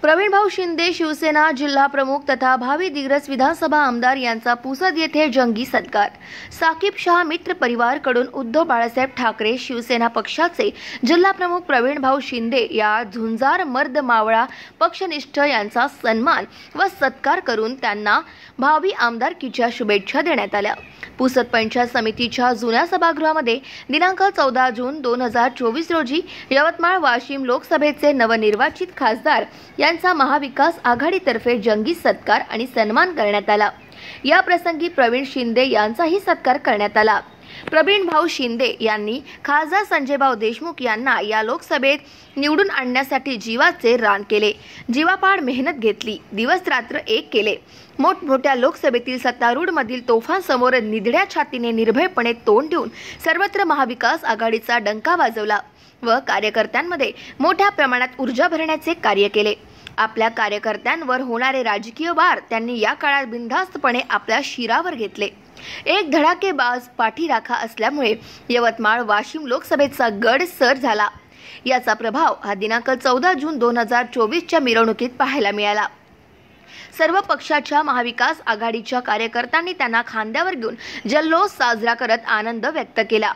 प्रवीणभाऊ शिंदे शिवसेना जिल्हा प्रमुख तथा भावी दिग्रस विधानसभा आमदार यांचा पुसद येथे जंगी सत्कार। साकीब शाह मित्र परिवार कडून उद्धव बाळासाहेब ठाकरे शिवसेना पक्षाचे जिल्हा प्रमुख प्रवीणभाऊ शिंदे या झुंजार मर्द मावळा पक्षनिष्ठ यांचा सन्मान व सत्कार करून त्यांना भावी आमदारकीच्या शुभेच्छा देण्यात आल्या। पुसद पंचायत समितीच्या जुन्या सभागृहामध्ये दिनांक 14 जून 2024 रोजी यवतमाळ वाशिम लोकसभेचे नवनिर्वाचित खासदार यांचा महाविकास आघाडीतर्फे जंगी सत्कार आणि सन्मान करण्यात आला। या प्रसंगी प्रवीण शिंदे यांचाही सत्कार करण्यात आला। प्रवीणभाऊ शिंदे यांनी खासदार संजयभाऊ देशमुख यांना या लोकसभेत निवडून आणण्यासाठी जीवाचे रान केले, जीवापाड मेहनत घेतली, दिवस रात्र एक केले। मोठमोठ्या लोकसभेतील सत्तारूढ मधील तोफान समोर निधड्या छातीने निर्भयपणे तोंड देऊन सर्वत्र महाविकास आघाडीचा डंका वाजवला व कार्यकर्त्यांमध्ये मोठ्या प्रमाणात ऊर्जा भरण्याचे कार्य केले। आपल्या कार्यकर्त्यांवर होणारे राजकीय वार त्यांनी या काळात बिनधास्तपणे आपल्या शिरावर घेतले। एक धडाकेबाज पाठीराखा असल्यामुळे यवतमाळ वाशिम लोकसभेचा गड सर झाला। याचा प्रभाव हा दिनांक 14 जून 2024 च्या मिरवणुकीत पाहायला मिळाला। सर्व पक्षाच्या महाविकास आघाडीच्या कार्यकर्त्यांनी त्यांना खांद्यावर घेऊन जल्लोष साजरा करत आनंद व्यक्त केला।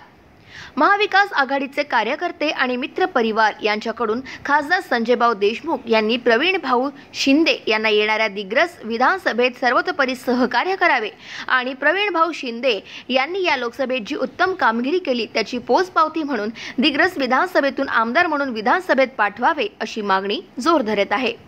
महाविकास आघाडीचे कार्यकर्ते आणि मित्र परिवार यांच्याकडून खासदार संजयभाऊ देशमुख यांनी प्रवीणभाऊ शिंदे यांना येणाऱ्या दिग्रस विधानसभेत सर्वतोपरी सहकार्य करावे आणि प्रवीणभाऊ शिंदे यांनी या लोकसभेत जी उत्तम कामगिरी केली त्याची पोचपावती म्हणून दिग्रस विधानसभेतून आमदार म्हणून विधानसभेत पाठवावे अशी मागणी जोर धरत आहे।